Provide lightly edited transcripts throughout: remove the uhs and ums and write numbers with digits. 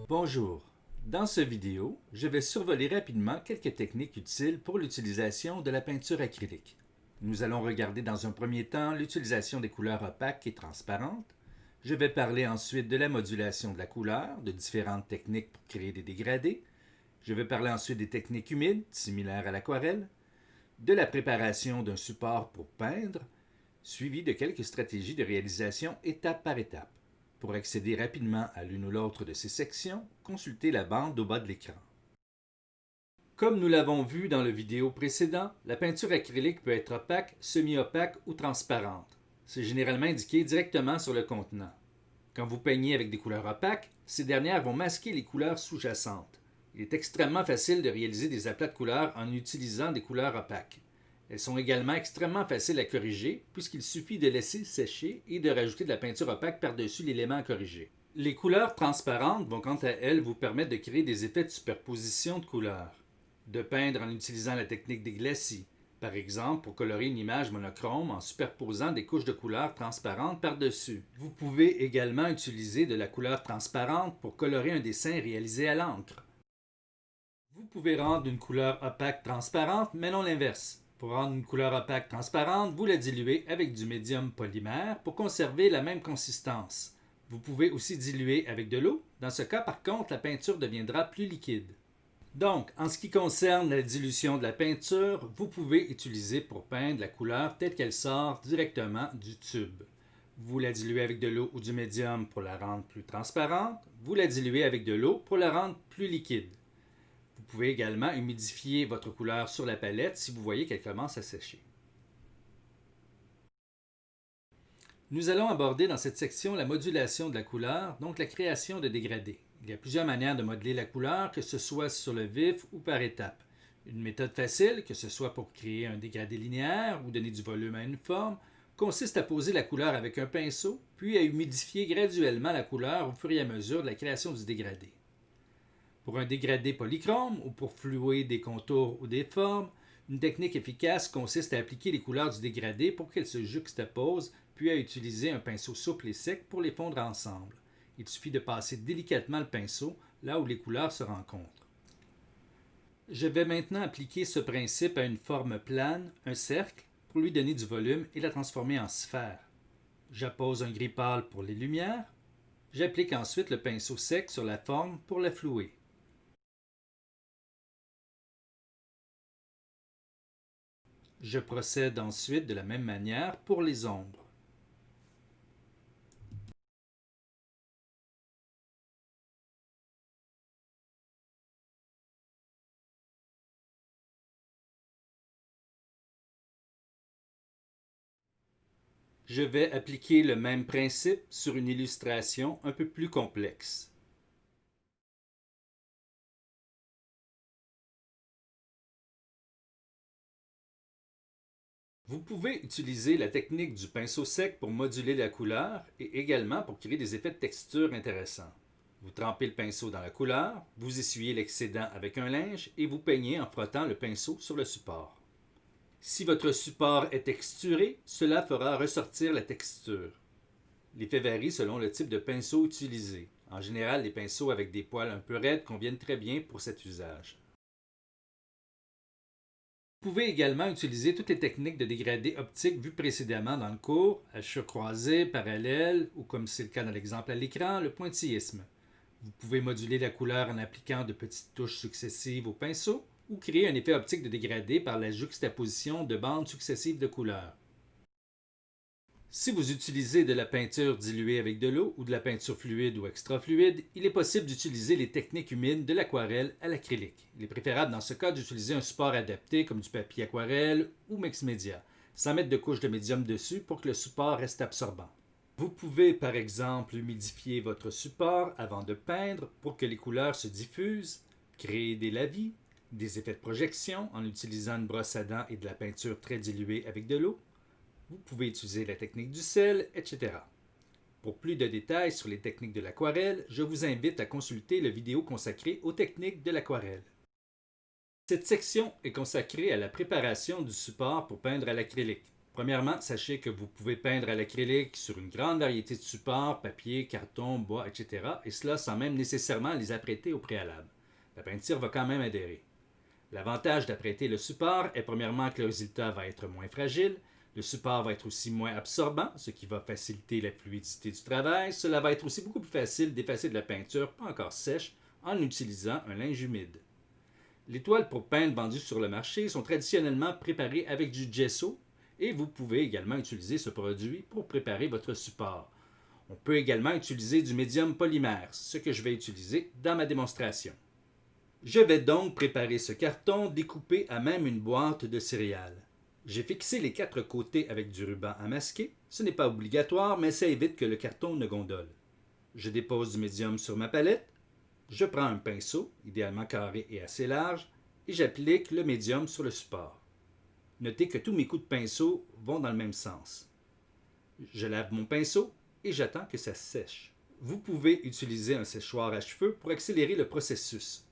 Bonjour. Dans cette vidéo, je vais survoler rapidement quelques techniques utiles pour l'utilisation de la peinture acrylique. Nous allons regarder dans un premier temps l'utilisation des couleurs opaques et transparentes. Je vais parler ensuite de la modulation de la couleur, de différentes techniques pour créer des dégradés. Je vais parler ensuite des techniques humides, similaires à l'aquarelle, de la préparation d'un support pour peindre, suivi de quelques stratégies de réalisation étape par étape. Pour accéder rapidement à l'une ou l'autre de ces sections, consultez la bande au bas de l'écran. Comme nous l'avons vu dans la vidéo précédente, la peinture acrylique peut être opaque, semi-opaque ou transparente. C'est généralement indiqué directement sur le contenant. Quand vous peignez avec des couleurs opaques, ces dernières vont masquer les couleurs sous-jacentes. Il est extrêmement facile de réaliser des aplats de couleurs en utilisant des couleurs opaques. Elles sont également extrêmement faciles à corriger puisqu'il suffit de laisser sécher et de rajouter de la peinture opaque par-dessus l'élément à corriger. Les couleurs transparentes vont quant à elles vous permettre de créer des effets de superposition de couleurs. De peindre en utilisant la technique des glacis, par exemple pour colorer une image monochrome en superposant des couches de couleurs transparentes par-dessus. Vous pouvez également utiliser de la couleur transparente pour colorer un dessin réalisé à l'encre. Vous pouvez rendre une couleur opaque transparente, mais non l'inverse. Pour rendre une couleur opaque transparente, vous la diluez avec du médium polymère pour conserver la même consistance. Vous pouvez aussi diluer avec de l'eau. Dans ce cas, par contre, la peinture deviendra plus liquide. Donc, en ce qui concerne la dilution de la peinture, vous pouvez utiliser pour peindre la couleur telle qu'elle sort directement du tube. Vous la diluez avec de l'eau ou du médium pour la rendre plus transparente. Vous la diluez avec de l'eau pour la rendre plus liquide. Vous pouvez également humidifier votre couleur sur la palette si vous voyez qu'elle commence à sécher. Nous allons aborder dans cette section la modulation de la couleur, donc la création de dégradés. Il y a plusieurs manières de modeler la couleur, que ce soit sur le vif ou par étapes. Une méthode facile, que ce soit pour créer un dégradé linéaire ou donner du volume à une forme, consiste à poser la couleur avec un pinceau, puis à humidifier graduellement la couleur au fur et à mesure de la création du dégradé. Pour un dégradé polychrome ou pour flouer des contours ou des formes, une technique efficace consiste à appliquer les couleurs du dégradé pour qu'elles se juxtaposent, puis à utiliser un pinceau souple et sec pour les fondre ensemble. Il suffit de passer délicatement le pinceau là où les couleurs se rencontrent. Je vais maintenant appliquer ce principe à une forme plane, un cercle, pour lui donner du volume et la transformer en sphère. J'appose un gris pâle pour les lumières. J'applique ensuite le pinceau sec sur la forme pour la flouer. Je procède ensuite de la même manière pour les ombres. Je vais appliquer le même principe sur une illustration un peu plus complexe. Vous pouvez utiliser la technique du pinceau sec pour moduler la couleur et également pour créer des effets de texture intéressants. Vous trempez le pinceau dans la couleur, vous essuyez l'excédent avec un linge et vous peignez en frottant le pinceau sur le support. Si votre support est texturé, cela fera ressortir la texture. L'effet varie selon le type de pinceau utilisé. En général, les pinceaux avec des poils un peu raides conviennent très bien pour cet usage. Vous pouvez également utiliser toutes les techniques de dégradé optique vues précédemment dans le cours, hachures croisées, parallèles ou comme c'est le cas dans l'exemple à l'écran, le pointillisme. Vous pouvez moduler la couleur en appliquant de petites touches successives au pinceau ou créer un effet optique de dégradé par la juxtaposition de bandes successives de couleurs. Si vous utilisez de la peinture diluée avec de l'eau ou de la peinture fluide ou extra fluide, il est possible d'utiliser les techniques humides de l'aquarelle à l'acrylique. Il est préférable dans ce cas d'utiliser un support adapté comme du papier aquarelle ou mix média, sans mettre de couche de médium dessus pour que le support reste absorbant. Vous pouvez par exemple humidifier votre support avant de peindre pour que les couleurs se diffusent, créer des lavis, des effets de projection en utilisant une brosse à dents et de la peinture très diluée avec de l'eau. Vous pouvez utiliser la technique du sel, etc. Pour plus de détails sur les techniques de l'aquarelle, je vous invite à consulter la vidéo consacrée aux techniques de l'aquarelle. Cette section est consacrée à la préparation du support pour peindre à l'acrylique. Premièrement, sachez que vous pouvez peindre à l'acrylique sur une grande variété de supports, papier, carton, bois, etc. et cela sans même nécessairement les apprêter au préalable. La peinture va quand même adhérer. L'avantage d'apprêter le support est premièrement que le résultat va être moins fragile, le support va être aussi moins absorbant, ce qui va faciliter la fluidité du travail. Cela va être aussi beaucoup plus facile d'effacer de la peinture pas encore sèche en utilisant un linge humide. Les toiles pour peindre vendues sur le marché sont traditionnellement préparées avec du gesso et vous pouvez également utiliser ce produit pour préparer votre support. On peut également utiliser du médium polymère, ce que je vais utiliser dans ma démonstration. Je vais donc préparer ce carton découpé à même une boîte de céréales. J'ai fixé les 4 côtés avec du ruban à masquer. Ce n'est pas obligatoire, mais ça évite que le carton ne gondole. Je dépose du médium sur ma palette. Je prends un pinceau, idéalement carré et assez large, et j'applique le médium sur le support. Notez que tous mes coups de pinceau vont dans le même sens. Je lave mon pinceau et j'attends que ça sèche. Vous pouvez utiliser un séchoir à cheveux pour accélérer le processus.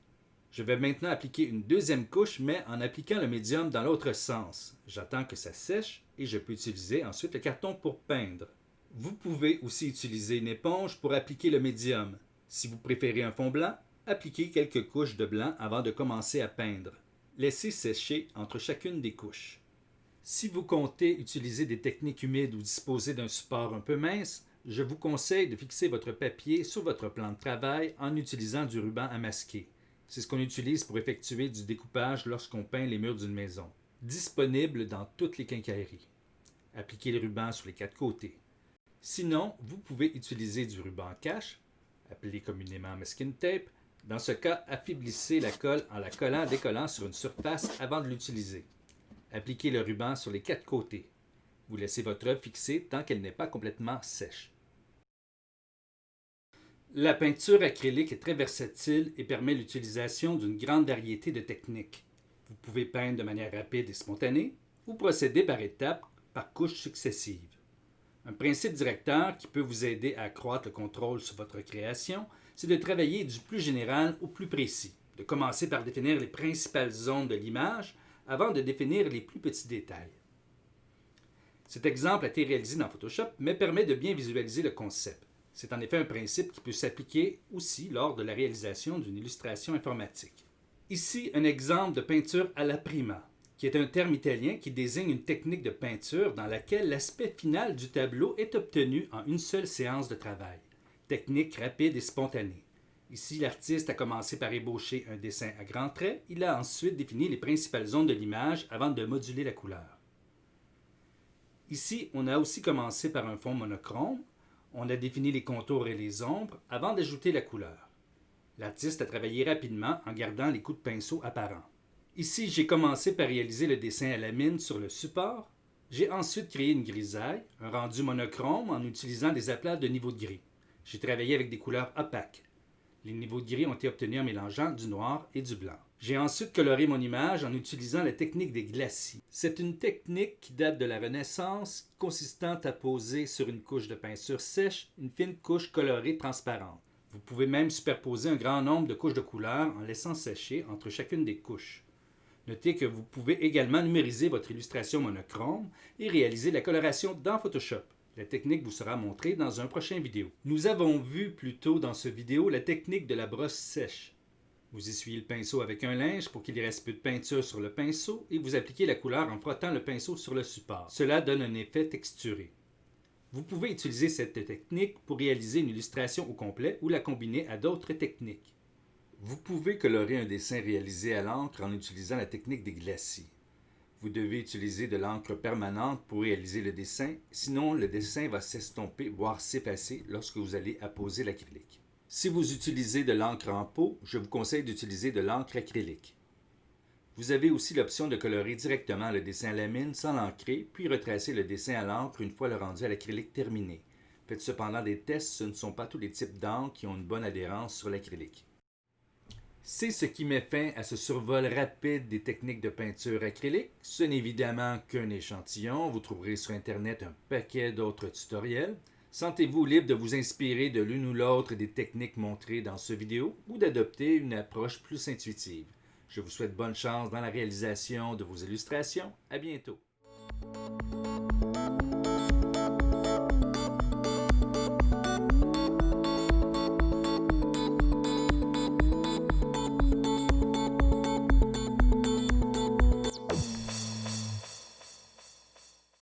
Je vais maintenant appliquer une deuxième couche, mais en appliquant le médium dans l'autre sens. J'attends que ça sèche et je peux utiliser ensuite le carton pour peindre. Vous pouvez aussi utiliser une éponge pour appliquer le médium. Si vous préférez un fond blanc, appliquez quelques couches de blanc avant de commencer à peindre. Laissez sécher entre chacune des couches. Si vous comptez utiliser des techniques humides ou disposer d'un support un peu mince, je vous conseille de fixer votre papier sur votre plan de travail en utilisant du ruban à masquer. C'est ce qu'on utilise pour effectuer du découpage lorsqu'on peint les murs d'une maison. Disponible dans toutes les quincailleries. Appliquez le ruban sur les 4 côtés. Sinon, vous pouvez utiliser du ruban cache, appelé communément masking tape. Dans ce cas, affaiblissez la colle en la collant-décollant sur une surface avant de l'utiliser. Appliquez le ruban sur les 4 côtés. Vous laissez votre œuvre fixée tant qu'elle n'est pas complètement sèche. La peinture acrylique est très versatile et permet l'utilisation d'une grande variété de techniques. Vous pouvez peindre de manière rapide et spontanée ou procéder par étapes, par couches successives. Un principe directeur qui peut vous aider à accroître le contrôle sur votre création, c'est de travailler du plus général au plus précis, de commencer par définir les principales zones de l'image avant de définir les plus petits détails. Cet exemple a été réalisé dans Photoshop, mais permet de bien visualiser le concept. C'est en effet un principe qui peut s'appliquer aussi lors de la réalisation d'une illustration informatique. Ici, un exemple de peinture alla prima, qui est un terme italien qui désigne une technique de peinture dans laquelle l'aspect final du tableau est obtenu en une seule séance de travail. Technique rapide et spontanée. Ici, l'artiste a commencé par ébaucher un dessin à grands traits. Il a ensuite défini les principales zones de l'image avant de moduler la couleur. Ici, on a aussi commencé par un fond monochrome. On a défini les contours et les ombres avant d'ajouter la couleur. L'artiste a travaillé rapidement en gardant les coups de pinceau apparents. Ici, j'ai commencé par réaliser le dessin à la mine sur le support. J'ai ensuite créé une grisaille, un rendu monochrome en utilisant des aplats de niveau de gris. J'ai travaillé avec des couleurs opaques. Les niveaux de gris ont été obtenus en mélangeant du noir et du blanc. J'ai ensuite coloré mon image en utilisant la technique des glacis. C'est une technique qui date de la Renaissance, consistant à poser sur une couche de peinture sèche une fine couche colorée transparente. Vous pouvez même superposer un grand nombre de couches de couleurs en laissant sécher entre chacune des couches. Notez que vous pouvez également numériser votre illustration monochrome et réaliser la coloration dans Photoshop. La technique vous sera montrée dans un prochain vidéo. Nous avons vu plus tôt dans ce vidéo la technique de la brosse sèche. Vous essuyez le pinceau avec un linge pour qu'il y reste peu de peinture sur le pinceau et vous appliquez la couleur en frottant le pinceau sur le support. Cela donne un effet texturé. Vous pouvez utiliser cette technique pour réaliser une illustration au complet ou la combiner à d'autres techniques. Vous pouvez colorer un dessin réalisé à l'encre en utilisant la technique des glacis. Vous devez utiliser de l'encre permanente pour réaliser le dessin, sinon le dessin va s'estomper, voire s'effacer lorsque vous allez apposer l'acrylique. Si vous utilisez de l'encre en pot, je vous conseille d'utiliser de l'encre acrylique. Vous avez aussi l'option de colorer directement le dessin à la mine sans l'encrer, puis retracer le dessin à l'encre une fois le rendu à l'acrylique terminé. Faites cependant des tests, ce ne sont pas tous les types d'encre qui ont une bonne adhérence sur l'acrylique. C'est ce qui met fin à ce survol rapide des techniques de peinture acrylique. Ce n'est évidemment qu'un échantillon. Vous trouverez sur Internet un paquet d'autres tutoriels. Sentez-vous libre de vous inspirer de l'une ou l'autre des techniques montrées dans ce vidéo ou d'adopter une approche plus intuitive. Je vous souhaite bonne chance dans la réalisation de vos illustrations. À bientôt!